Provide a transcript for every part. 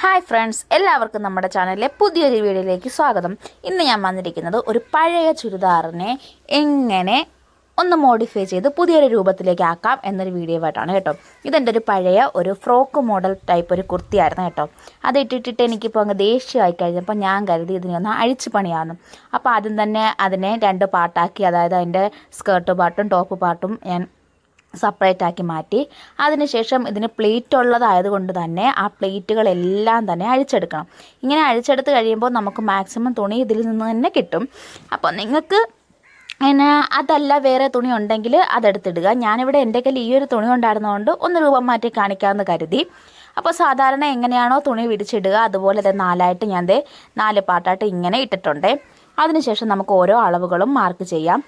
Hi friends, എല്ലാവർക്കും നമ്മുടെ ചാനലിലെ പുതിയൊരു വീഡിയോയിലേക്ക് സ്വാഗതം. ഇന്ന് ഞാൻ വന്നിരിക്കുന്നത് ഒരു പഴയ ചുരിദാറിനെ എങ്ങനെ ഒന്ന് മോഡിഫൈ ചെയ്ത് പുതിയൊരു രൂപത്തിലേക്ക് ആക്കാം എന്നൊരു വീഡിയോ ആയിട്ടാണ് കേട്ടോ. ഇതെൻ്റെ ഒരു പഴയ ഒരു ഫ്രോക്ക് മോഡൽ ടൈപ്പ് ഒരു കുർത്തിയായിരുന്നു കേട്ടോ. അത് ഇട്ടിട്ട് എനിക്കിപ്പോൾ അങ്ങ് ദേഷ്യമായി കഴിഞ്ഞപ്പോൾ ഞാൻ കരുതി ഇതിനൊന്ന് അഴിച്ചു പണിയാമെന്ന്. അപ്പോൾ ആദ്യം തന്നെ അതിനെ രണ്ട് പാർട്ടാക്കി, അതായത് അതിൻ്റെ സ്കേർട്ട് പാർട്ടും ടോപ്പ് പാർട്ടും ഞാൻ സെപ്പറേറ്റ് ആക്കി മാറ്റി. അതിനുശേഷം ഇതിന് പ്ലേറ്റ് ഉള്ളതായതുകൊണ്ട് തന്നെ ആ പ്ലേറ്റുകളെല്ലാം തന്നെ അഴിച്ചെടുക്കണം. ഇങ്ങനെ അഴിച്ചെടുത്ത് കഴിയുമ്പോൾ നമുക്ക് മാക്സിമം തുണി ഇതിൽ നിന്ന് തന്നെ കിട്ടും. അപ്പോൾ നിങ്ങൾക്ക് അതല്ല വേറെ തുണി ഉണ്ടെങ്കിൽ അതെടുത്തിടുക. ഞാനിവിടെ എൻ്റെ കയ്യിൽ ഈ ഒരു തുണി ഉണ്ടായിരുന്നതുകൊണ്ട് ഒന്ന് രൂപം മാറ്റി കാണിക്കാമെന്ന് കരുതി. അപ്പോൾ സാധാരണ എങ്ങനെയാണോ തുണി വിരിച്ചിടുക അതുപോലെ തന്നെ നാലായിട്ട് ഞാൻ 4 പാർട്ടായിട്ട് ഇങ്ങനെ ഇട്ടിട്ടുണ്ട്. അതിനുശേഷം നമുക്ക് ഓരോ അളവുകളും മാർക്ക് ചെയ്യാം.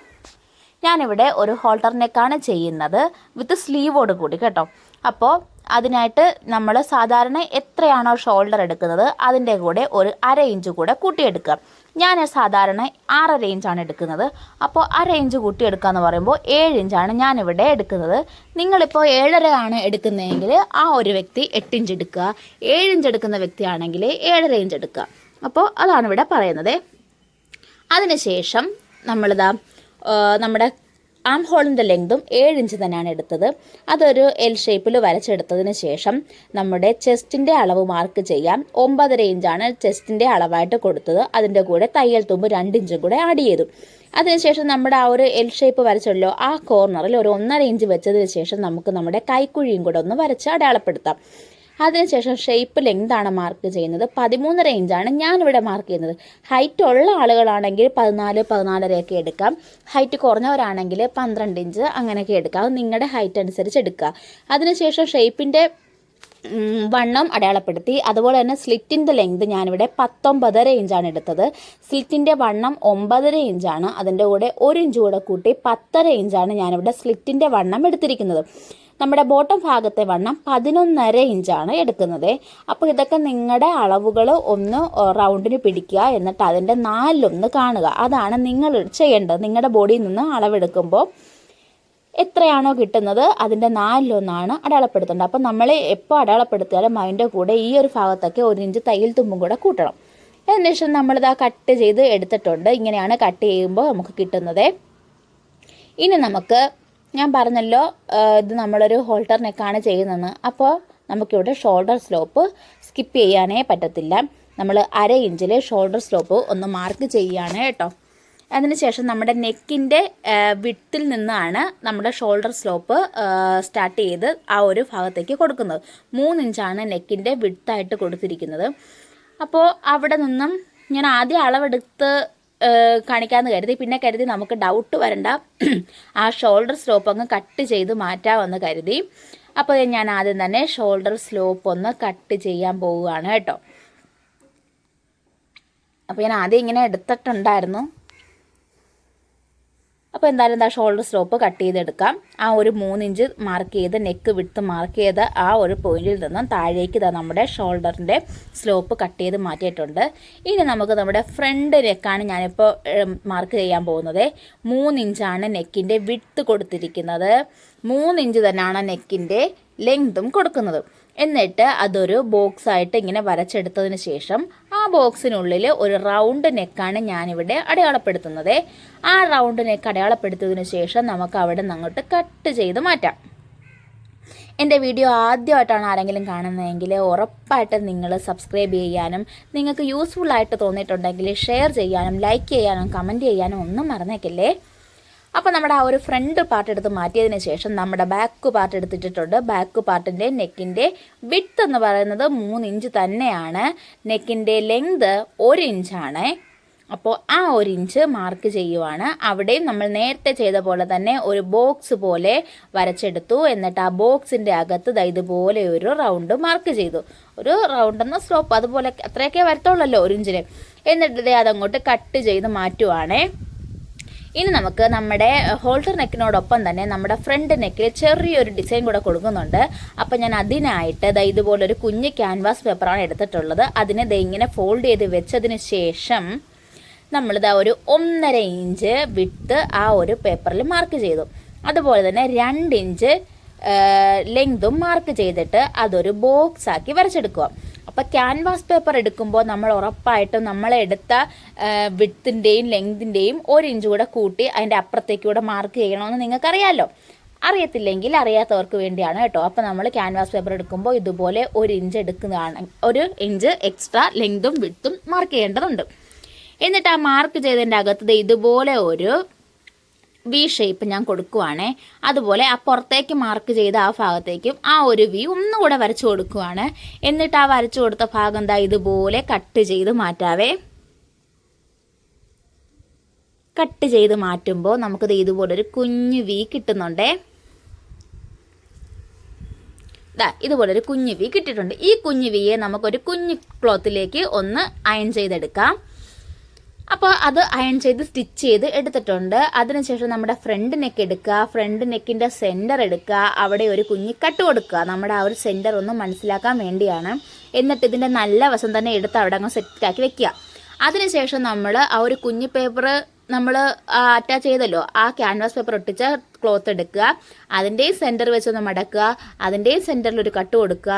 ഞാനിവിടെ ഒരു ഹോൾട്ടർ നെക്കാണ് ചെയ്യുന്നത്, വിത്ത് സ്ലീവോട് കൂടി കേട്ടോ. അപ്പോൾ അതിനായിട്ട് നമ്മൾ സാധാരണ എത്രയാണോ ഷോൾഡർ എടുക്കുന്നത് അതിൻ്റെ കൂടെ ഒരു 1/2 ഇഞ്ച് കൂടെ കൂട്ടിയെടുക്കുക. ഞാൻ സാധാരണ 6.5 ഇഞ്ചാണ് എടുക്കുന്നത്. അപ്പോൾ 1/2 ഇഞ്ച് കൂട്ടിയെടുക്കുക എന്ന് പറയുമ്പോൾ 7 ഇഞ്ചാണ് ഞാനിവിടെ എടുക്കുന്നത്. നിങ്ങളിപ്പോൾ 7.5 ആണ് എടുക്കുന്നതെങ്കിൽ ആ ഒരു വ്യക്തി 8 ഇഞ്ച് എടുക്കുക. 7 ഇഞ്ച് എടുക്കുന്ന വ്യക്തിയാണെങ്കിൽ 7.5 ഇഞ്ച് എടുക്കുക. അപ്പോൾ അതാണ് ഇവിടെ പറയുന്നത്. അതിനുശേഷം നമ്മളിതാ നമ്മുടെ ആം ഹോളിൻ്റെ ലെങ്തും 7 ഇഞ്ച് തന്നെയാണ് എടുത്തത്. അതൊരു എൽ ഷേപ്പിൽ വരച്ചെടുത്തതിന് ശേഷം നമ്മുടെ ചെസ്റ്റിൻ്റെ അളവ് മാർക്ക് ചെയ്യാം. 9.5 ഇഞ്ചാണ് ചെസ്റ്റിൻ്റെ അളവായിട്ട് കൊടുത്തത്. അതിൻ്റെ കൂടെ തയ്യൽ തുമ്പ് 2 ഇഞ്ചും കൂടെ ആഡ് ചെയ്തു. അതിനുശേഷം നമ്മുടെ ആ ഒരു എൽ ഷേപ്പ് വരച്ചല്ലോ, ആ കോർണറിൽ ഒരു 1.5 ഇഞ്ച് വെച്ചതിന് ശേഷം നമുക്ക് നമ്മുടെ കൈക്കുഴിയും കൂടെ ഒന്ന് വരച്ച് അടയാളപ്പെടുത്താം. അതിനുശേഷം ഷേപ്പ് ലെങ്താണ് മാർക്ക് ചെയ്യുന്നത്. 13.5 ഇഞ്ചാണ് ഞാനിവിടെ മാർക്ക് ചെയ്യുന്നത്. ഹൈറ്റ് ഉള്ള ആളുകളാണെങ്കിൽ 14-14.5 എടുക്കാം. ഹൈറ്റ് കുറഞ്ഞവരാണെങ്കിൽ 12 ഇഞ്ച് അങ്ങനെയൊക്കെ എടുക്കാം. അത് നിങ്ങളുടെ ഹൈറ്റ് അനുസരിച്ച് എടുക്കുക. അതിനുശേഷം ഷേപ്പിൻ്റെ വണ്ണം അടയാളപ്പെടുത്തി. അതുപോലെ തന്നെ സ്ലിറ്റിൻ്റെ ലെങ്ത് ഞാനിവിടെ 19.5 ഇഞ്ചാണ് എടുത്തത്. സ്ലിറ്റിൻ്റെ വണ്ണം 9.5 ഇഞ്ചാണ്. അതിൻ്റെ കൂടെ 1 ഇഞ്ച് കൂടെ കൂട്ടി 10.5 ഇഞ്ചാണ് ഞാനിവിടെ സ്ലിറ്റിൻ്റെ വണ്ണം എടുത്തിരിക്കുന്നത്. നമ്മുടെ ബോട്ടം ഭാഗത്തെ വണ്ണം 11.5 ഇഞ്ചാണ് എടുക്കുന്നത്. അപ്പോൾ ഇതൊക്കെ നിങ്ങളുടെ അളവുകൾ ഒന്ന് റൗണ്ടിന് പിടിക്കുക, എന്നിട്ട് അതിൻ്റെ 4 കാണുക. അതാണ് നിങ്ങൾ ചെയ്യേണ്ടത്. നിങ്ങളുടെ ബോഡിയിൽ നിന്ന് അളവെടുക്കുമ്പോൾ എത്രയാണോ കിട്ടുന്നത് അതിൻ്റെ 4 അടയാളപ്പെടുത്തേണ്ടത്. അപ്പം നമ്മൾ എപ്പോൾ അടയാളപ്പെടുത്തിയാലും അതിൻ്റെ കൂടെ ഈ ഒരു ഭാഗത്തൊക്കെ 1 ഇഞ്ച് തയ്യൽ തുമ്പും കൂടെ കൂട്ടണം. അതിനുശേഷം നമ്മളിതാ കട്ട് ചെയ്ത് എടുത്തിട്ടുണ്ട്. ഇങ്ങനെയാണ് കട്ട് ചെയ്യുമ്പോൾ നമുക്ക് കിട്ടുന്നത്. ഇനി നമുക്ക്, ഞാൻ പറഞ്ഞല്ലോ ഇത് നമ്മളൊരു ഹോൾട്ടർ നെക്കാണ് ചെയ്യുന്നതെന്ന്. അപ്പോൾ നമുക്കിവിടെ ഷോൾഡർ സ്ലോപ്പ് സ്കിപ്പ് ചെയ്യാനേ പറ്റത്തില്ല. നമ്മൾ 1/2 ഇഞ്ചിൽ ഷോൾഡർ സ്ലോപ്പ് ഒന്ന് മാർക്ക് ചെയ്യുകയാണ് കേട്ടോ. അതിനുശേഷം നമ്മുടെ നെക്കിൻ്റെ വിഡ്ത്തിൽ നിന്നാണ് നമ്മുടെ ഷോൾഡർ സ്ലോപ്പ് സ്റ്റാർട്ട് ചെയ്ത് ആ ഒരു ഭാഗത്തേക്ക് കൊടുക്കുന്നത്. 3 ഇഞ്ചാണ് നെക്കിൻ്റെ വിഡ്ത്തായിട്ട് കൊടുത്തിരിക്കുന്നത്. അപ്പോൾ അവിടെ നിന്നും ഞാൻ ആദ്യം അളവെടുത്ത് കാണിക്കാമെന്ന് കരുതി. പിന്നെ കരുതി നമുക്ക് ഡൗട്ട് വരണ്ട, ആ ഷോൾഡർ സ്ലോപ്പ് അങ്ങ് കട്ട് ചെയ്ത് മാറ്റാമെന്ന് കരുതി. അപ്പോൾ ഞാൻ ആദ്യം തന്നെ ഷോൾഡർ സ്ലോപ്പ് ഒന്ന് കട്ട് ചെയ്യാൻ പോവുകയാണ് കേട്ടോ. അപ്പോൾ ഞാൻ ആദ്യം ഇങ്ങനെ എടുത്തിട്ടുണ്ടായിരുന്നു. അപ്പോൾ എന്തായാലും ഷോൾഡർ സ്ലോപ്പ് കട്ട് ചെയ്തെടുക്കാം. ആ ഒരു 3 ഇഞ്ച് മാർക്ക് ചെയ്ത് നെക്ക് വിട്ട് മാർക്ക് ചെയ്ത് ആ ഒരു പോയിന്റിൽ നിന്നും താഴേക്ക് നമ്മുടെ ഷോൾഡറിൻ്റെ സ്ലോപ്പ് കട്ട് ചെയ്ത് മാറ്റിയിട്ടുണ്ട്. ഇനി നമുക്ക് നമ്മുടെ ഫ്രണ്ട് നെക്കാണ് ഞാനിപ്പോൾ മാർക്ക് ചെയ്യാൻ പോകുന്നത്. 3 ഇഞ്ചാണ് നെക്കിൻ്റെ വിഡ്ത്ത് കൊടുത്തിരിക്കുന്നത്. 3 ഇഞ്ച് തന്നെയാണ് നെക്കിൻ്റെ ലെങ്തും കൊടുക്കുന്നത്. എന്നിട്ട് അതൊരു ബോക്സ് ആയിട്ട് ഇങ്ങനെ വരച്ചെടുത്തതിന് ശേഷം ആ ബോക്സിനുള്ളിൽ ഒരു റൗണ്ട് നെക്കാണ് ഞാനിവിടെ അടയാളപ്പെടുത്തുന്നത്. ആ റൗണ്ട് നെക്ക് അടയാളപ്പെടുത്തിയതിന് ശേഷം നമുക്ക് അവിടെ നിന്ന് അങ്ങോട്ട് കട്ട് ചെയ്ത് മാറ്റാം. എൻ്റെ വീഡിയോ ആദ്യമായിട്ടാണ് ആരെങ്കിലും കാണുന്നതെങ്കിൽ ഉറപ്പായിട്ട് നിങ്ങൾ സബ്സ്ക്രൈബ് ചെയ്യാനും, നിങ്ങൾക്ക് യൂസ്ഫുൾ ആയിട്ട് തോന്നിയിട്ടുണ്ടെങ്കിൽ ഷെയർ ചെയ്യാനും ലൈക്ക് ചെയ്യാനും കമൻറ്റ് ചെയ്യാനും ഒന്നും മറന്നേക്കല്ലേ. അപ്പോൾ നമ്മുടെ ആ ഒരു ഫ്രണ്ട് പാർട്ട് എടുത്ത് മാറ്റിയതിന് ശേഷം നമ്മുടെ ബാക്ക് പാർട്ട് എടുത്തിട്ടുണ്ട്. ബാക്ക് പാർട്ടിൻ്റെ നെക്കിൻ്റെ വിഡ്ത്ത് എന്ന് പറയുന്നത് 3 ഇഞ്ച് തന്നെയാണ്. നെക്കിൻ്റെ ലെങ്ത് 1 ഇഞ്ചാണ്. അപ്പോൾ ആ 1 ഇഞ്ച് മാർക്ക് ചെയ്യുവാണ്. അവിടെയും നമ്മൾ നേരത്തെ ചെയ്ത പോലെ തന്നെ ഒരു ബോക്സ് പോലെ വരച്ചെടുത്തു. എന്നിട്ട് ആ ബോക്സിൻ്റെ അകത്ത് ഇതുപോലെ ഒരു റൗണ്ട് മാർക്ക് ചെയ്തു. ഒരു റൗണ്ട് എന്ന സ്ലോപ്പ് അതുപോലെ അത്രയൊക്കെ വരത്തുള്ളല്ലോ 1 ഇഞ്ചിന്. എന്നിട്ട് അതങ്ങോട്ട് കട്ട് ചെയ്ത് മാറ്റുവാണേ. ഇനി നമുക്ക് നമ്മുടെ ഹോൾഡർ നെക്കിനോടൊപ്പം തന്നെ നമ്മുടെ ഫ്രണ്ട് നെക്കിൽ ചെറിയൊരു ഡിസൈൻ കൂടെ കൊടുക്കുന്നുണ്ട്. അപ്പം ഞാൻ അതിനായിട്ട് ഇതുപോലൊരു കുഞ്ഞ് ക്യാൻവാസ് പേപ്പറാണ് എടുത്തിട്ടുള്ളത്. അതിനെ ഇങ്ങനെ ഫോൾഡ് ചെയ്ത് വെച്ചതിന് ശേഷം നമ്മളിതാ ഒരു 1.5 ഇഞ്ച് വിഡ്ത്ത് ആ ഒരു പേപ്പറിൽ മാർക്ക് ചെയ്തു. അതുപോലെ തന്നെ 2 ഇഞ്ച് ലെങ്തും മാർക്ക് ചെയ്തിട്ട് അതൊരു ബോക്സ് ആക്കി വരച്ചെടുക്കുക. അപ്പോൾ ക്യാൻവാസ് പേപ്പർ എടുക്കുമ്പോൾ നമ്മൾ ഉറപ്പായിട്ടും നമ്മളെടുത്ത വിഡ്ത്തിൻ്റെയും ലെങ്തിൻ്റെയും 1 ഇഞ്ച് കൂടെ കൂട്ടി അതിൻ്റെ അപ്പുറത്തേക്ക് കൂടെ മാർക്ക് ചെയ്യണമെന്ന് നിങ്ങൾക്കറിയാമല്ലോ. അറിയത്തില്ലെങ്കിൽ അറിയാത്തവർക്ക് വേണ്ടിയാണ് കേട്ടോ. അപ്പോൾ നമ്മൾ ക്യാൻവാസ് പേപ്പർ എടുക്കുമ്പോൾ ഇതുപോലെ 1 ഇഞ്ച് എടുക്കുന്നതാണ്, 1 ഇഞ്ച് എക്സ്ട്രാ ലെങ്തും വിഡ്ത്തും മാർക്ക് ചെയ്യേണ്ടതുണ്ട്. എന്നിട്ട് ആ മാർക്ക് ചെയ്തതിൻ്റെ അകത്ത് ഇതുപോലെ ഒരു വി ഷേപ്പ് ഞാൻ കൊടുക്കുവാണേ. അതുപോലെ ആ പുറത്തേക്ക് മാർക്ക് ചെയ്ത ആ ഭാഗത്തേക്കും ആ ഒരു വി ഒന്നുകൂടെ വരച്ചു കൊടുക്കുവാണ്. എന്നിട്ട് ആ വരച്ചു കൊടുത്ത ഭാഗം എന്താ ഇതുപോലെ കട്ട് ചെയ്ത് മാറ്റാവേ. കട്ട് ചെയ്ത് മാറ്റുമ്പോൾ നമുക്കിത് ഇതുപോലൊരു കുഞ്ഞു വി കിട്ടുന്നുണ്ടേ. ഇതുപോലൊരു കുഞ്ഞു വി കിട്ടിയിട്ടുണ്ട്. ഈ കുഞ്ഞു വിയെ നമുക്കൊരു കുഞ്ഞു ക്ലോത്തിലേക്ക് ഒന്ന് അയൺ ചെയ്തെടുക്കാം. അപ്പോൾ അത് അയൺ ചെയ്ത് സ്റ്റിച്ച് ചെയ്ത് എടുത്തിട്ടുണ്ട്. അതിനുശേഷം നമ്മുടെ ഫ്രണ്ട് നെക്ക് എടുക്കുക. ഫ്രണ്ട് നെക്കിൻ്റെ സെൻറ്റർ എടുക്കുക. അവിടെ ഒരു കുഞ്ഞി കട്ട് കൊടുക്കുക. നമ്മുടെ ആ ഒരു സെൻറ്റർ ഒന്ന് മനസ്സിലാക്കാൻ വേണ്ടിയാണ്. എന്നിട്ട് ഇതിൻ്റെ നല്ല വശം തന്നെ എടുത്ത് അവിടെ അങ്ങ് സെറ്റാക്കി വെക്കുക. അതിനുശേഷം നമ്മൾ ആ ഒരു കുഞ്ഞു പേപ്പർ നമ്മൾ അറ്റാച്ച് ചെയ്തല്ലോ, ആ ക്യാൻവാസ് പേപ്പർ ഒട്ടിച്ച ക്ലോത്ത് എടുക്കുക. അതിൻ്റെയും സെൻറ്റർ വെച്ചൊന്ന് മടക്കുക. അതിൻ്റെയും സെൻറ്ററിൽ ഒരു കട്ട് കൊടുക്കുക.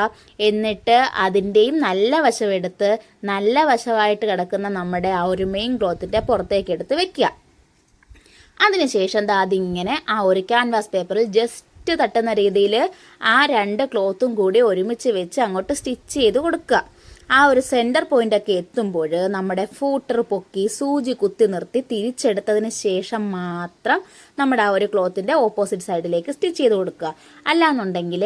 എന്നിട്ട് അതിൻ്റെയും നല്ല വശം എടുത്ത് നല്ല വശമായിട്ട് കിടക്കുന്ന നമ്മുടെ ആ ഒരു മെയിൻ ക്ലോത്തിൻ്റെ പുറത്തേക്ക് എടുത്ത് വെക്കുക. അതിനുശേഷം അതിങ്ങനെ ആ ഒരു ക്യാൻവാസ് പേപ്പറിൽ ജസ്റ്റ് തട്ടുന്ന രീതിയിൽ ആ 2 ക്ലോത്തും കൂടി ഒരുമിച്ച് വെച്ച് അങ്ങോട്ട് സ്റ്റിച്ച് ചെയ്ത് കൊടുക്കുക. ആ ഒരു സെൻറ്റർ പോയിൻ്റൊക്കെ എത്തുമ്പോൾ നമ്മുടെ ഫൂട്ടർ പൊക്കി സൂചി കുത്തി നിർത്തി തിരിച്ചെടുത്തതിന് ശേഷം മാത്രം നമ്മുടെ ആ ഒരു ക്ലോത്തിൻ്റെ ഓപ്പോസിറ്റ് സൈഡിലേക്ക് സ്റ്റിച്ച് ചെയ്ത് കൊടുക്കുക. അല്ലാന്നുണ്ടെങ്കിൽ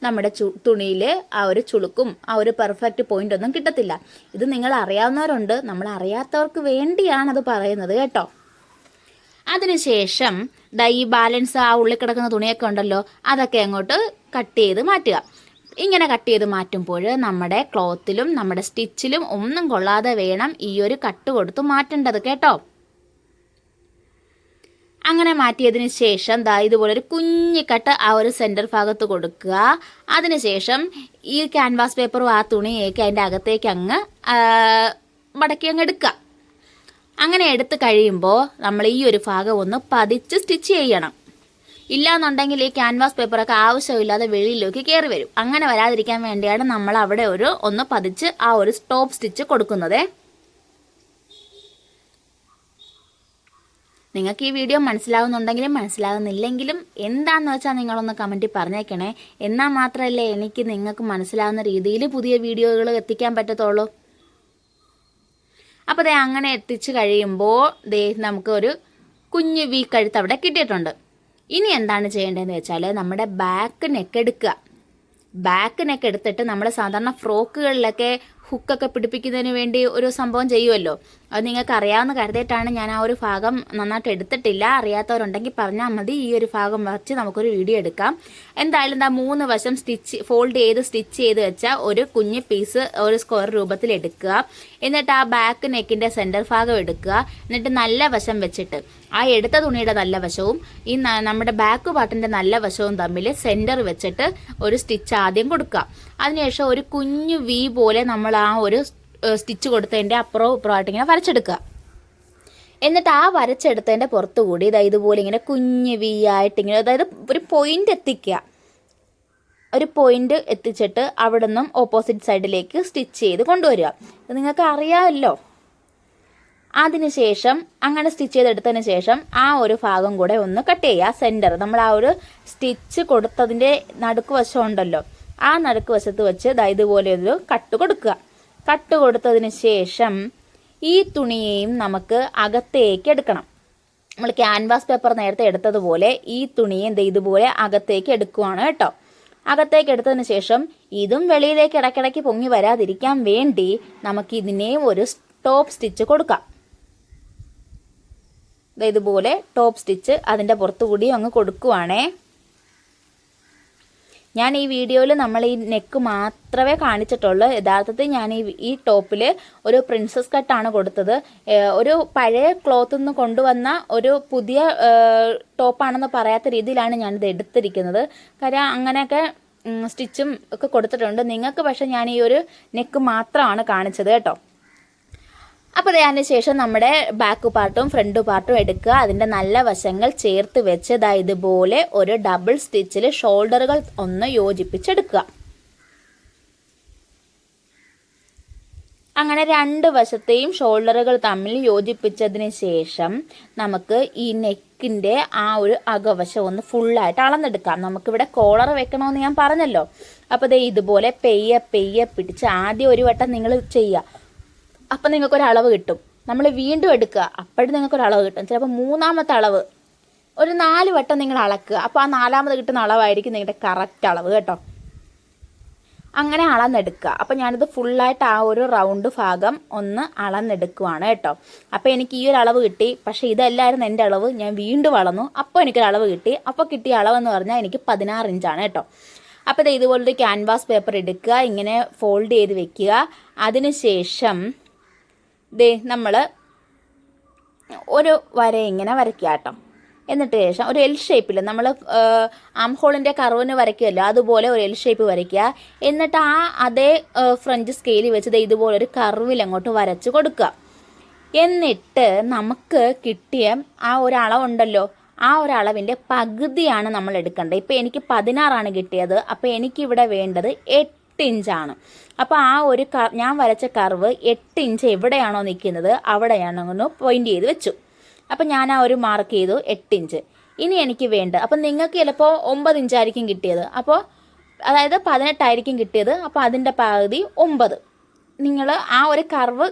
നമ്മുടെ തുണിയിൽ ആ ഒരു ചുളുക്കും ആ ഒരു പെർഫെക്റ്റ് പോയിൻ്റ് ഒന്നും കിട്ടത്തില്ല. ഇത് നിങ്ങൾ അറിയാവുന്നവരുണ്ട്, നമ്മൾ അറിയാത്തവർക്ക് വേണ്ടിയാണത് പറയുന്നത് കേട്ടോ. അതിനുശേഷം ഈ ബാലൻസ് ആ ഉള്ളിൽ കിടക്കുന്ന തുണിയൊക്കെ ഉണ്ടല്ലോ, അതൊക്കെ അങ്ങോട്ട് കട്ട് ചെയ്ത് മാറ്റുക. ഇങ്ങനെ കട്ട് ചെയ്ത് മാറ്റുമ്പോൾ നമ്മുടെ ക്ലോത്തിലും നമ്മുടെ സ്റ്റിച്ചിലും ഒന്നും കൊള്ളാതെ വേണം ഈ ഒരു കട്ട് കൊടുത്ത് മാറ്റേണ്ടത് കേട്ടോ. അങ്ങനെ മാറ്റിയതിന് ശേഷം ഇതുപോലൊരു കുഞ്ഞിക്കട്ട് ആ ഒരു സെൻറ്റർ ഭാഗത്ത് കൊടുക്കുക. അതിനുശേഷം ഈ ക്യാൻവാസ് പേപ്പറും ആ തുണിയൊക്കെ അതിൻ്റെ അകത്തേക്ക് അങ്ങ് മടക്കി അങ്ങ് എടുക്കുക. അങ്ങനെ എടുത്ത് കഴിയുമ്പോൾ നമ്മൾ ഈ ഒരു ഭാഗം ഒന്ന് പതിച്ച് സ്റ്റിച്ച് ചെയ്യണം. ഇല്ലാന്നുണ്ടെങ്കിൽ ഈ ക്യാൻവാസ് പേപ്പറൊക്കെ ആവശ്യമില്ലാതെ വെളിയിലേക്ക് കയറി വരും. അങ്ങനെ വരാതിരിക്കാൻ വേണ്ടിയാണ് നമ്മൾ അവിടെ ഒന്ന് പതിച്ച് ആ ഒരു സ്റ്റോപ്പ് സ്റ്റിച്ച് കൊടുക്കുന്നത്. നിങ്ങൾക്ക് ഈ വീഡിയോ മനസ്സിലാവുന്നുണ്ടെങ്കിലും മനസ്സിലാകുന്നില്ലെങ്കിലും എന്താണെന്ന് വെച്ചാൽ നിങ്ങളൊന്ന് കമൻറ്റിൽ പറഞ്ഞേക്കണേ. എന്നാൽ മാത്രമല്ലേ എനിക്ക് നിങ്ങൾക്ക് മനസ്സിലാവുന്ന രീതിയിൽ പുതിയ വീഡിയോകൾ എത്തിക്കാൻ പറ്റത്തുള്ളൂ. അപ്പോൾ അങ്ങനെ എത്തിച്ച് കഴിയുമ്പോൾ നമുക്ക് ഒരു കുഞ്ഞു വി കഴുത്ത് അവിടെ കിട്ടിയിട്ടുണ്ട്. ഇനി എന്താണ് ചെയ്യേണ്ടതെന്ന് വെച്ചാൽ നമ്മുടെ ബാക്ക് നെക്ക് എടുക്കുക. ബാക്ക് നെക്ക് എടുത്തിട്ട് നമ്മൾ സാധാരണ ഫ്രോക്കുകളിലൊക്കെ ഹുക്കൊക്കെ പിടിപ്പിക്കുന്നതിന് വേണ്ടി ഒരു സംഭവം ചെയ്യുമല്ലോ, അത് നിങ്ങൾക്ക് അറിയാവുന്ന കരുതിയിട്ടാണ് ഞാൻ ആ ഒരു ഭാഗം നന്നായിട്ട് എടുത്തിട്ടില്ല. അറിയാത്തവരുണ്ടെങ്കിൽ പറഞ്ഞാൽ മതി. ഈ ഒരു ഭാഗം വച്ച് നമുക്കൊരു വീഡിയോ എടുക്കാം. എന്തായാലും 3 വശം ഫോൾഡ് ചെയ്ത് സ്റ്റിച്ച് ചെയ്ത് വെച്ചാൽ ഒരു കുഞ്ഞ് പീസ് ഒരു സ്ക്വയർ രൂപത്തിൽ എടുക്കുക. എന്നിട്ട് ആ ബാക്ക് നെക്കിൻ്റെ സെൻറ്റർ ഭാഗം എടുക്കുക. എന്നിട്ട് നല്ല വശം വെച്ചിട്ട് ആ എടുത്ത തുണിയുടെ നല്ല വശവും ഈ നമ്മുടെ ബാക്ക് പാർട്ടിൻ്റെ നല്ല വശവും തമ്മിൽ സെൻറ്റർ വെച്ചിട്ട് ഒരു സ്റ്റിച്ച് ആദ്യം കൊടുക്കുക. അതിനുശേഷം ഒരു കുഞ്ഞു വി പോലെ നമ്മൾ ആ ഒരു സ്റ്റിച്ച് കൊടുത്തതിൻ്റെ അപ്പുറവും ഇപ്പുറമായിട്ട് ഇങ്ങനെ വരച്ചെടുക്കുക. എന്നിട്ട് ആ വരച്ചെടുത്തതിൻ്റെ പുറത്തുകൂടി ഇതുപോലെ ഇങ്ങനെ കുഞ്ഞു വി ആയിട്ടിങ്ങനെ, അതായത് ഒരു പോയിന്റ് എത്തിക്കുക. ഒരു പോയിന്റ് എത്തിച്ചിട്ട് അവിടെ നിന്നും ഓപ്പോസിറ്റ് സൈഡിലേക്ക് സ്റ്റിച്ച് ചെയ്ത് കൊണ്ടുവരിക. നിങ്ങൾക്ക് അറിയാമല്ലോ. അതിനുശേഷം അങ്ങനെ സ്റ്റിച്ച് ചെയ്തെടുത്തതിന് ശേഷം ആ ഒരു ഭാഗം കൂടെ ഒന്ന് കട്ട് ചെയ്യുക. സെൻറ്റർ നമ്മൾ ആ ഒരു സ്റ്റിച്ച് കൊടുത്തതിൻ്റെ നടുക്ക് വശം ഉണ്ടല്ലോ, ആ നടുക്ക് വശത്ത് വെച്ച് ഇതുപോലെ ഒരു കട്ട് കൊടുക്കുക. കട്ട് കൊടുത്തതിന് ശേഷം ഈ തുണിയെയും നമുക്ക് അകത്തേക്ക് എടുക്കണം. നമ്മൾ ക്യാൻവാസ് പേപ്പർ നേരത്തെ എടുത്തതുപോലെ ഈ തുണിയെ ഇതുപോലെ അകത്തേക്ക് എടുക്കുവാണ് കേട്ടോ. അകത്തേക്ക് എടുത്തതിന് ശേഷം ഇതും വെളിയിലേക്ക് ഇടയ്ക്കിടയ്ക്ക് പൊങ്ങി വരാതിരിക്കാൻ വേണ്ടി നമുക്ക് ഇതിനെയും ഒരു ടോപ്പ് സ്റ്റിച്ച് കൊടുക്കാം. ഇതുപോലെ ടോപ്പ് സ്റ്റിച്ച് അതിൻ്റെ പുറത്തുകൂടി അങ്ങ് കൊടുക്കുവാണേ. ഞാൻ ഈ വീഡിയോയിൽ നമ്മൾ ഈ നെക്ക് മാത്രമേ കാണിച്ചിട്ടുള്ളൂ. യഥാർത്ഥത്തിൽ ഞാൻ ഈ ടോപ്പിൽ ഒരു പ്രിൻസസ് കട്ടാണ് കൊടുത്തത്. ഒരു പഴയ ക്ലോത്തിൽ നിന്ന് കൊണ്ടുവന്ന ഒരു പുതിയ ടോപ്പാണെന്ന് പറയാത്ത രീതിയിലാണ് ഞാനിത് എടുത്തിരിക്കുന്നത്. കാര്യം അങ്ങനെയൊക്കെ സ്റ്റിച്ചും ഒക്കെ കൊടുത്തിട്ടുണ്ട്. നിങ്ങൾക്ക് പക്ഷേ ഞാൻ ഈ ഒരു നെക്ക് മാത്രമാണ് കാണിച്ചത് കേട്ടോ. അപ്പോൾ അതിന് ശേഷം നമ്മുടെ ബാക്ക് പാർട്ടും ഫ്രണ്ട് പാർട്ടും എടുക്കുക. അതിൻ്റെ നല്ല വശങ്ങൾ ചേർത്ത് വെച്ച് ഇതുപോലെ ഒരു ഡബിൾ സ്റ്റിച്ചിൽ ഷോൾഡറുകൾ ഒന്ന് യോജിപ്പിച്ചെടുക്കുക. അങ്ങനെ രണ്ട് വശത്തെയും ഷോൾഡറുകൾ തമ്മിൽ യോജിപ്പിച്ചതിന് ശേഷം നമുക്ക് ഈ നെക്കിൻ്റെ ആ ഒരു അകവശം ഒന്ന് ഫുള്ളായിട്ട് അളന്നെടുക്കാം. നമുക്കിവിടെ കോളർ വെക്കണമെന്ന് ഞാൻ പറഞ്ഞല്ലോ. അപ്പോൾ ഇതുപോലെ പെയ്യെ പെയ്യെ പിടിച്ച് ആദ്യം ഒരു വട്ടം നിങ്ങൾ ചെയ്യുക. അപ്പം നിങ്ങൾക്കൊരളവ് കിട്ടും. നമ്മൾ വീണ്ടും എടുക്കുക, അപ്പോഴും നിങ്ങൾക്കൊരളവ് കിട്ടും. ചിലപ്പോൾ മൂന്നാമത്തെ അളവ് ഒരു 4 വട്ടം നിങ്ങൾ അളക്കുക. അപ്പോൾ ആ 4ാമത് കിട്ടുന്ന അളവായിരിക്കും നിങ്ങളുടെ കറക്റ്റ് അളവ് കേട്ടോ. അങ്ങനെ അളന്നെടുക്കുക. അപ്പോൾ ഞാനിത് ഫുള്ളായിട്ട് ആ ഒരു റൗണ്ട് ഭാഗം ഒന്ന് അളന്നെടുക്കുവാണ് കേട്ടോ. അപ്പോൾ എനിക്ക് ഈ ഒരു അളവ് കിട്ടി. പക്ഷേ ഇതല്ലായിരുന്നു എൻ്റെ അളവ്. ഞാൻ വീണ്ടും അളന്നു, അപ്പോൾ എനിക്കൊരു അളവ് കിട്ടി. അപ്പോൾ കിട്ടിയ അളവെന്ന് പറഞ്ഞാൽ എനിക്ക് 16 ഇഞ്ചാണ് കേട്ടോ. അപ്പോൾ ഇതുപോലൊരു ക്യാൻവാസ് പേപ്പർ എടുക്കുക, ഇങ്ങനെ ഫോൾഡ് ചെയ്ത് വെക്കുക. അതിനുശേഷം നമ്മൾ ഒരു വര ഇങ്ങനെ വരയ്ക്കുക കേട്ടോ. എന്നിട്ട് ശേഷം ഒരു എൽ ഷേപ്പിൽ നമ്മൾ ആം ഹോളിൻ്റെ കർവിന് വരയ്ക്കുമല്ലോ, അതുപോലെ ഒരു എൽ ഷേപ്പ് വരയ്ക്കുക. എന്നിട്ട് അതേ ഫ്രഞ്ച് സ്കെയിൽ വെച്ച് ഇതുപോലൊരു കർവിൽ അങ്ങോട്ട് വരച്ച് കൊടുക്കുക. എന്നിട്ട് നമുക്ക് കിട്ടിയ ആ ഒരു അളവുണ്ടല്ലോ, ആ ഒരു അളവിൻ്റെ പകുതിയാണ് നമ്മൾ എടുക്കേണ്ടത്. ഇപ്പോൾ എനിക്ക് 16 കിട്ടിയത്. അപ്പോൾ എനിക്കിവിടെ വേണ്ടത് 8 ഇഞ്ചാണ്. അപ്പോൾ ആ ഒരു ഞാൻ വരച്ച കർവ് 8 ഇഞ്ച് എവിടെയാണോ നിൽക്കുന്നത് അവിടെയാണോ പോയിൻ്റ് ചെയ്ത് വെച്ചു. അപ്പം ഞാൻ ആ ഒരു മാർക്ക് ചെയ്തു 8 ഇഞ്ച്. ഇനി എനിക്ക് വേണ്ട, അപ്പം നിങ്ങൾക്ക് ചിലപ്പോൾ 9 ഇഞ്ചായിരിക്കും കിട്ടിയത്. അപ്പോൾ അതായത് 18 ആയിരിക്കും കിട്ടിയത്. അപ്പോൾ അതിൻ്റെ പകുതി 9. നിങ്ങൾ ആ ഒരു കർവ്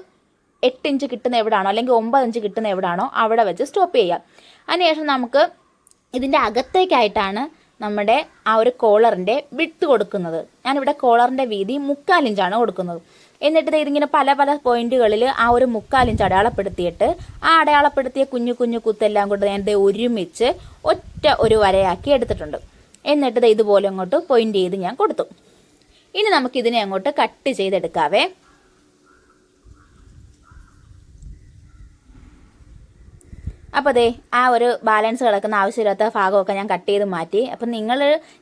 8 ഇഞ്ച് കിട്ടുന്ന എവിടെയാണോ അല്ലെങ്കിൽ 9 ഇഞ്ച് കിട്ടുന്ന എവിടെയാണോ അവിടെ വെച്ച് സ്റ്റോപ്പ് ചെയ്യുക. അതിനുശേഷം നമുക്ക് ഇതിൻ്റെ അകത്തേക്കായിട്ടാണ് നമ്മുടെ ആ ഒരു കോളറിൻ്റെ വിട്ട് കൊടുക്കുന്നത്. ഞാനിവിടെ കോളറിൻ്റെ വീതി 3/4 ഇഞ്ചാണ് കൊടുക്കുന്നത്. എന്നിട്ട് ഇതിങ്ങനെ പല പല പോയിന്റുകളിൽ ആ ഒരു 3/4 ഇഞ്ച് അടയാളപ്പെടുത്തിയിട്ട് ആ അടയാളപ്പെടുത്തിയ കുഞ്ഞു കുഞ്ഞു കുത്തെല്ലാം കൊണ്ട് ഞാൻ ഒരുമിച്ച് ഒറ്റ ഒരു വരയാക്കി എടുത്തിട്ടുണ്ട്. എന്നിട്ട് ഇതുപോലെ അങ്ങോട്ട് പോയിന്റ് ചെയ്ത് ഞാൻ കൊടുത്തു. ഇനി നമുക്കിതിനെ അങ്ങോട്ട് കട്ട് ചെയ്തെടുക്കാവേ. അപ്പോൾ ആ ഒരു ബാലൻസ് കിടക്കുന്ന ആവശ്യമില്ലാത്ത ഭാഗമൊക്കെ ഞാൻ കട്ട് ചെയ്ത് മാറ്റി. അപ്പം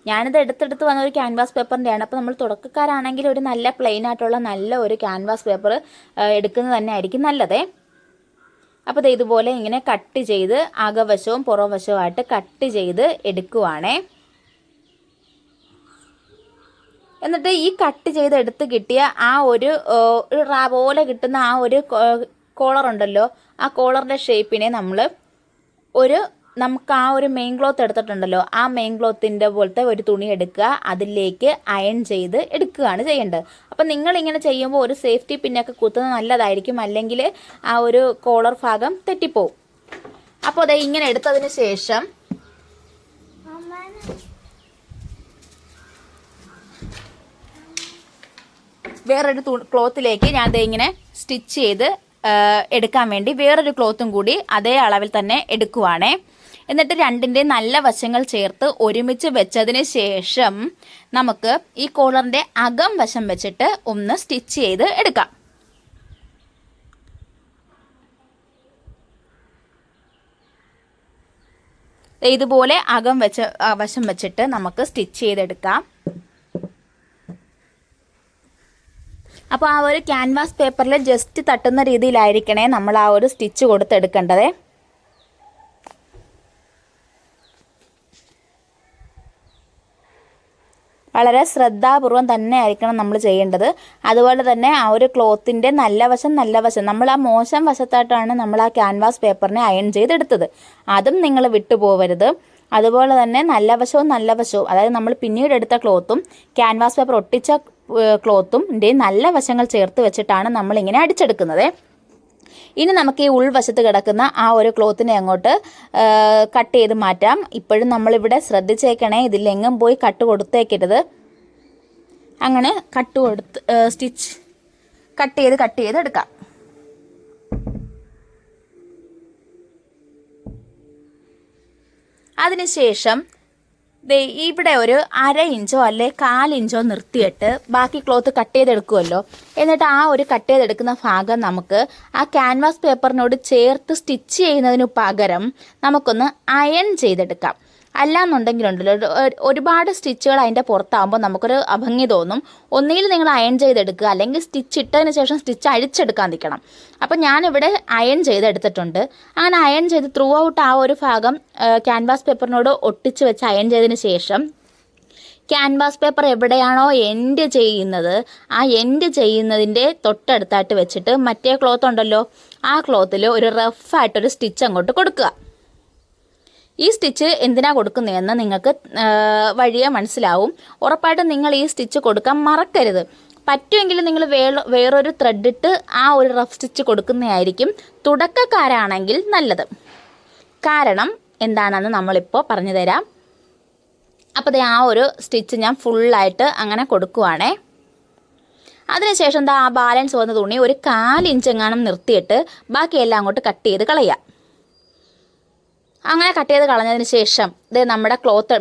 ഞാനിത് എടുത്തെടുത്ത് വന്ന ഒരു ക്യാൻവാസ് പേപ്പറിൻ്റെയാണ്. അപ്പോൾ നമ്മൾ തുടക്കക്കാരാണെങ്കിൽ ഒരു നല്ല പ്ലെയിൻ ആയിട്ടുള്ള നല്ല ഒരു ക്യാൻവാസ് പേപ്പർ എടുക്കുന്നത് തന്നെ ആയിരിക്കും നല്ലതേ. അപ്പോൾ ഇതുപോലെ ഇങ്ങനെ കട്ട് ചെയ്ത് അകവശവും പുറവശവുമായിട്ട് കട്ട് ചെയ്ത് എടുക്കുവാണേ. എന്നിട്ട് ഈ കട്ട് ചെയ്ത് എടുത്ത് കിട്ടിയ ആ ഒരു റാ പോലെ കിട്ടുന്ന ആ ഒരു കോളർ ഉണ്ടല്ലോ, ആ കോളറിൻ്റെ ഷേപ്പിനെ നമുക്ക് ആ ഒരു മെയിൻ ക്ലോത്ത് എടുത്തിട്ടുണ്ടല്ലോ, ആ മെയിൻ ക്ലോത്തിൻ്റെ പോലത്തെ ഒരു തുണി എടുക്കുക, അതിലേക്ക് അയൺ ചെയ്ത് എടുക്കുകയാണ് ചെയ്യേണ്ടത്. അപ്പം നിങ്ങളിങ്ങനെ ചെയ്യുമ്പോൾ ഒരു സേഫ്റ്റി പിന്നൊക്കെ കുത്തുന്നത് നല്ലതായിരിക്കും, അല്ലെങ്കിൽ ആ ഒരു കോളർ ഭാഗം തെറ്റിപ്പോവും. അപ്പോൾ ഇങ്ങനെ എടുത്തതിന് ശേഷം വേറൊരു ക്ലോത്തിലേക്ക് ഞാൻ ഇങ്ങനെ സ്റ്റിച്ച് ചെയ്ത് എടുക്കാൻ വേണ്ടി വേറൊരു ക്ലോത്തും കൂടി അതേ അളവിൽ തന്നെ എടുക്കുവാണേ. എന്നിട്ട് രണ്ടിൻ്റെ നല്ല വശങ്ങൾ ചേർത്ത് ഒരുമിച്ച് വെച്ചതിന് ശേഷം നമുക്ക് ഈ കോളറിൻ്റെ അകം വശം വെച്ചിട്ട് ഒന്ന് സ്റ്റിച്ച് ചെയ്ത് എടുക്കാം. ഇതുപോലെ വശം വെച്ചിട്ട് നമുക്ക് സ്റ്റിച്ച് ചെയ്തെടുക്കാം. അപ്പോൾ ആ ഒരു ക്യാൻവാസ് പേപ്പറിൽ ജസ്റ്റ് തട്ടുന്ന രീതിയിലായിരിക്കണേ നമ്മൾ ആ ഒരു സ്റ്റിച്ച് കൊടുത്തെടുക്കേണ്ടത്. വളരെ ശ്രദ്ധാപൂർവം തന്നെ ആയിരിക്കണം നമ്മൾ ചെയ്യേണ്ടത്. അതുപോലെ തന്നെ ആ ഒരു ക്ലോത്തിൻ്റെ നല്ല വശം നമ്മൾ ആ മോശം വശത്തായിട്ടാണ് നമ്മൾ ആ ക്യാൻവാസ് പേപ്പറിനെ അയൺ ചെയ്തെടുത്തത്, അതും നിങ്ങൾ വിട്ടുപോകരുത്. അതുപോലെ തന്നെ നല്ല വശവും അതായത് നമ്മൾ പിന്നീട് എടുത്ത ക്ലോത്തും ക്യാൻവാസ് പേപ്പർ ഒട്ടിച്ച ക്ലോത്തും നല്ല വശങ്ങൾ ചേർത്ത് വെച്ചിട്ടാണ് നമ്മളിങ്ങനെ അടിച്ചെടുക്കുന്നത്. ഇനി നമുക്ക് ഈ ഉൾവശത്ത് കിടക്കുന്ന ആ ഒരു ക്ലോത്തിനെ അങ്ങോട്ട് കട്ട് ചെയ്ത് മാറ്റാം. ഇപ്പോഴും നമ്മളിവിടെ ശ്രദ്ധിച്ചേക്കണേ, ഇതിലെങ്ങും പോയി കട്ട് കൊടുത്തേക്കരുത്. അങ്ങനെ സ്റ്റിച്ച് കട്ട് ചെയ്ത് എടുക്കാം. അതിനുശേഷം ഇവിടെ ഒരു 1/2 ഇഞ്ചോ അല്ലെ 1/4 ഇഞ്ചോ നിർത്തിയിട്ട് ബാക്കി ക്ലോത്ത് കട്ട് ചെയ്തെടുക്കുമല്ലോ. എന്നിട്ട് ആ ഒരു കട്ട് ചെയ്തെടുക്കുന്ന ഭാഗം നമുക്ക് ആ ക്യാൻവാസ് പേപ്പറിനോട് ചേർത്ത് സ്റ്റിച്ച് ചെയ്യുന്നതിന് പകരം നമുക്കൊന്ന് അയൺ ചെയ്തെടുക്കാം. അല്ലാന്നുണ്ടെങ്കിലുണ്ടല്ലോ ഒരുപാട് സ്റ്റിച്ചുകൾ അതിൻ്റെ പുറത്താകുമ്പോൾ നമുക്കൊരു അഭംഗി തോന്നും. ഒന്നുകിൽ നിങ്ങൾ അയൺ ചെയ്തെടുക്കുക, അല്ലെങ്കിൽ സ്റ്റിച്ച് ഇട്ടതിന് ശേഷം സ്റ്റിച്ച് അഴിച്ചെടുക്കാൻ നിൽക്കണം. അപ്പം ഞാനിവിടെ അയൺ ചെയ്തെടുത്തിട്ടുണ്ട്. അങ്ങനെ അയൺ ചെയ്ത് ത്രൂ ഔട്ട് ആ ഒരു ഭാഗം ക്യാൻവാസ് പേപ്പറിനോട് ഒട്ടിച്ച് വെച്ച് അയൺ ചെയ്തതിന് ശേഷം ക്യാൻവാസ് പേപ്പർ എവിടെയാണോ എൻഡ് ചെയ്യുന്നത് ആ എൻഡ് ചെയ്യുന്നതിൻ്റെ തൊട്ടടുത്തായിട്ട് വെച്ചിട്ട് മറ്റേ ക്ലോത്ത് ഉണ്ടല്ലോ ആ ക്ലോത്തിൽ ഒരു റഫായിട്ടൊരു സ്റ്റിച്ച് അങ്ങോട്ട് കൊടുക്കുക. ഈ സ്റ്റിച്ച് എന്തിനാ കൊടുക്കുന്നതെന്ന് നിങ്ങൾക്ക് വഴിയെ മനസ്സിലാവും. ഉറപ്പായിട്ടും നിങ്ങൾ ഈ സ്റ്റിച്ച് കൊടുക്കാൻ മറക്കരുത്. പറ്റുമെങ്കിൽ നിങ്ങൾ വേറൊരു ത്രെഡിട്ട് ആ ഒരു റഫ് സ്റ്റിച്ച് കൊടുക്കുന്നതായിരിക്കും തുടക്കക്കാരാണെങ്കിൽ നല്ലത്. കാരണം എന്താണെന്ന് നമ്മളിപ്പോൾ പറഞ്ഞു തരാം. അപ്പോൾ ആ ഒരു സ്റ്റിച്ച് ഞാൻ ഫുള്ളായിട്ട് അങ്ങനെ കൊടുക്കുവാണേ. അതിനുശേഷം എന്താ ആ ബാലൻസ് വന്ന തുണി ഒരു 1/4 ഇഞ്ച് എങ്ങാനും നിർത്തിയിട്ട് ബാക്കിയെല്ലാം അങ്ങോട്ട് കട്ട് ചെയ്ത് കളയുക. അങ്ങനെ കട്ട് ചെയ്ത് കളഞ്ഞതിന് ശേഷം ഇത് നമ്മുടെ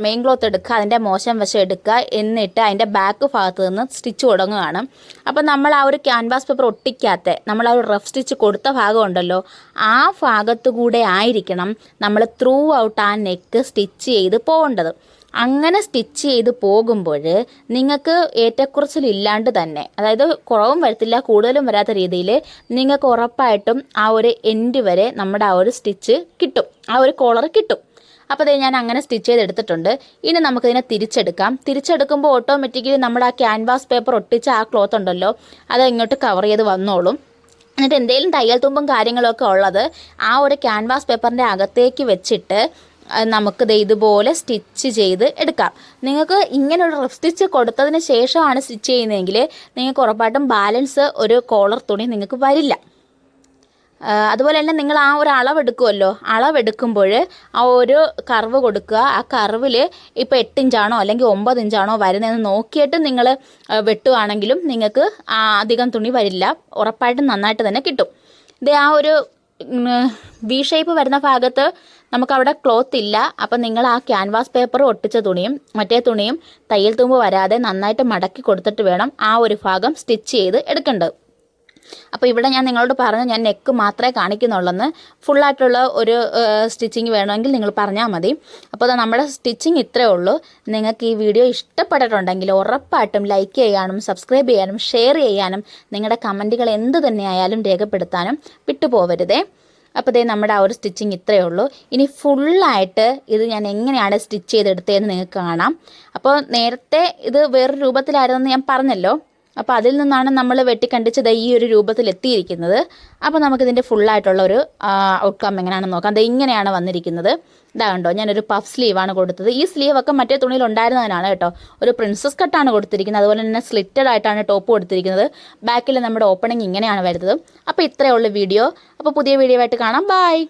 മെയിൻ ക്ലോത്ത് എടുക്കുക, അതിൻ്റെ മോശം വശം എടുക്കുക, എന്നിട്ട് അതിൻ്റെ ബാക്ക് ഭാഗത്ത് നിന്ന് സ്റ്റിച്ച് തുടങ്ങുകയാണ്. അപ്പോൾ നമ്മൾ ആ ഒരു ക്യാൻവാസ് പേപ്പർ ഒട്ടിക്കാത്ത നമ്മൾ ആ ഒരു റഫ് സ്റ്റിച്ച് കൊടുത്ത ഭാഗം ഉണ്ടല്ലോ ആ ഭാഗത്തു കൂടെ ആയിരിക്കണം നമ്മൾ ത്രൂ ഔട്ട് ആ നെക്ക് സ്റ്റിച്ച് ചെയ്ത് പോകേണ്ടത്. അങ്ങനെ സ്റ്റിച്ച് ചെയ്ത് പോകുമ്പോൾ നിങ്ങൾക്ക് ഏറ്റക്കുറച്ചിലില്ലാണ്ട് തന്നെ, അതായത് കുറവും വരത്തില്ല കൂടുതലും വരാത്ത രീതിയിൽ നിങ്ങൾക്ക് ഉറപ്പായിട്ടും ആ ഒരു എൻഡ് വരെ നമ്മുടെ ആ ഒരു സ്റ്റിച്ച് കിട്ടും, ആ ഒരു കോളർ കിട്ടും. അപ്പോൾ ഞാൻ അങ്ങനെ സ്റ്റിച്ച് ചെയ്തെടുത്തിട്ടുണ്ട്. ഇനി നമുക്കിതിനെ തിരിച്ചെടുക്കുമ്പോൾ ഓട്ടോമാറ്റിക്കലി നമ്മുടെ ആ ക്യാൻവാസ് പേപ്പർ ഒട്ടിച്ച ആ ക്ലോത്ത് ഉണ്ടല്ലോ അത് ഇങ്ങോട്ട് കവർ ചെയ്ത് വന്നോളും. എന്നിട്ട് എന്തെങ്കിലും തയ്യൽ തുമ്പും കാര്യങ്ങളൊക്കെ ഉള്ളത് ആ ഒരു ക്യാൻവാസ് പേപ്പറിൻ്റെ അകത്തേക്ക് വെച്ചിട്ട് നമുക്കിത് ഇതുപോലെ സ്റ്റിച്ച് ചെയ്ത് എടുക്കാം. നിങ്ങൾക്ക് ഇങ്ങനെയുള്ള റഫ് സ്റ്റിച്ച് കൊടുത്തതിന് ശേഷമാണ് സ്റ്റിച്ച് ചെയ്യുന്നതെങ്കിൽ നിങ്ങൾക്ക് ഉറപ്പായിട്ടും ബാലൻസ് ഒരു കോളർ തുണി നിങ്ങൾക്ക് വരില്ല. അതുപോലെ തന്നെ നിങ്ങൾ ആ ഒരു അളവെടുക്കുമല്ലോ, അളവെടുക്കുമ്പോൾ ആ ഒരു കർവ് കൊടുക്കുക. ആ കർവിൽ ഇപ്പോൾ 8 ഇഞ്ചാണോ അല്ലെങ്കിൽ 9 ഇഞ്ചാണോ വരുന്നതെന്ന് നോക്കിയിട്ട് നിങ്ങൾ വെട്ടുവാണെങ്കിലും നിങ്ങൾക്ക് അധികം തുണി വരില്ല, ഉറപ്പായിട്ടും നന്നായിട്ട് തന്നെ കിട്ടും. ഇത് ആ ഒരു വി ഷേപ്പ് വരുന്ന ഭാഗത്ത് നമുക്കവിടെ ക്ലോത്ത് ഇല്ല. അപ്പം നിങ്ങൾ ആ ക്യാൻവാസ് പേപ്പർ ഒട്ടിച്ച തുണിയും മറ്റേ തുണിയും തയ്യൽ തുമ്പ് വരാതെ നന്നായിട്ട് മടക്കി കൊടുത്തിട്ട് വേണം ആ ഒരു ഭാഗം സ്റ്റിച്ച് ചെയ്ത് എടുക്കേണ്ടത്. അപ്പോൾ ഇവിടെ ഞാൻ നിങ്ങളോട് പറഞ്ഞു ഞാൻ നെക്ക് മാത്രമേ കാണിക്കുന്നുള്ളെന്ന്. ഫുള്ളായിട്ടുള്ള ഒരു സ്റ്റിച്ചിങ് വേണമെങ്കിൽ നിങ്ങൾ പറഞ്ഞാൽ മതി. അപ്പോൾ നമ്മുടെ സ്റ്റിച്ചിങ് ഇത്രയേ ഉള്ളൂ. നിങ്ങൾക്ക് ഈ വീഡിയോ ഇഷ്ടപ്പെട്ടിട്ടുണ്ടെങ്കിൽ ഉറപ്പായിട്ടും ലൈക്ക് ചെയ്യാനും സബ്സ്ക്രൈബ് ചെയ്യാനും ഷെയർ ചെയ്യാനും നിങ്ങളുടെ കമൻറ്റുകൾ എന്ത് തന്നെയായാലും രേഖപ്പെടുത്താനും വിട്ടുപോകരുതേ. അപ്പോൾ നമ്മുടെ ആ ഒരു സ്റ്റിച്ചിങ് ഇത്രയേ ഉള്ളൂ. ഇനി ഫുള്ളായിട്ട് ഇത് ഞാൻ എങ്ങനെയാണ് സ്റ്റിച്ച് ചെയ്തെടുത്തതെന്ന് നിങ്ങൾക്ക് കാണാം. അപ്പോൾ നേരത്തെ ഇത് വേറൊരു രൂപത്തിലായിരുന്നെന്ന് ഞാൻ പറഞ്ഞല്ലോ. അപ്പോൾ അതിൽ നിന്നാണ് നമ്മൾ വെട്ടിക്കണ്ടിച്ചത് ഈ ഒരു രൂപത്തിൽ എത്തിയിരിക്കുന്നത്. അപ്പോൾ നമുക്കിതിൻ്റെ ഫുള്ളായിട്ടുള്ള ഒരു ഔട്ട്കം എങ്ങനെയാണെന്ന് നോക്കാം. അത് ഇങ്ങനെയാണ് വന്നിരിക്കുന്നത്. ഇതാ കണ്ടോ, ഞാനൊരു പഫ് സ്ലീവാണ് കൊടുത്തത്. ഈ സ്ലീവൊക്കെ മറ്റേ തുണിയിൽ ഉണ്ടായിരുന്നതിനാണ് കേട്ടോ. ഒരു പ്രിൻസസ് കട്ടാണ് കൊടുത്തിരിക്കുന്നത്. അതുപോലെ തന്നെ സ്ലിറ്റഡ് ആയിട്ടാണ് ടോപ്പ് കൊടുത്തിരിക്കുന്നത്. ബാക്കിൽ നമ്മുടെ ഓപ്പണിങ് ഇങ്ങനെയാണ് വരുന്നത്. അപ്പോൾ ഇത്രയേ ഉള്ളൂ വീഡിയോ. അപ്പോൾ പുതിയ വീഡിയോ ആയിട്ട് കാണാം. ബൈ.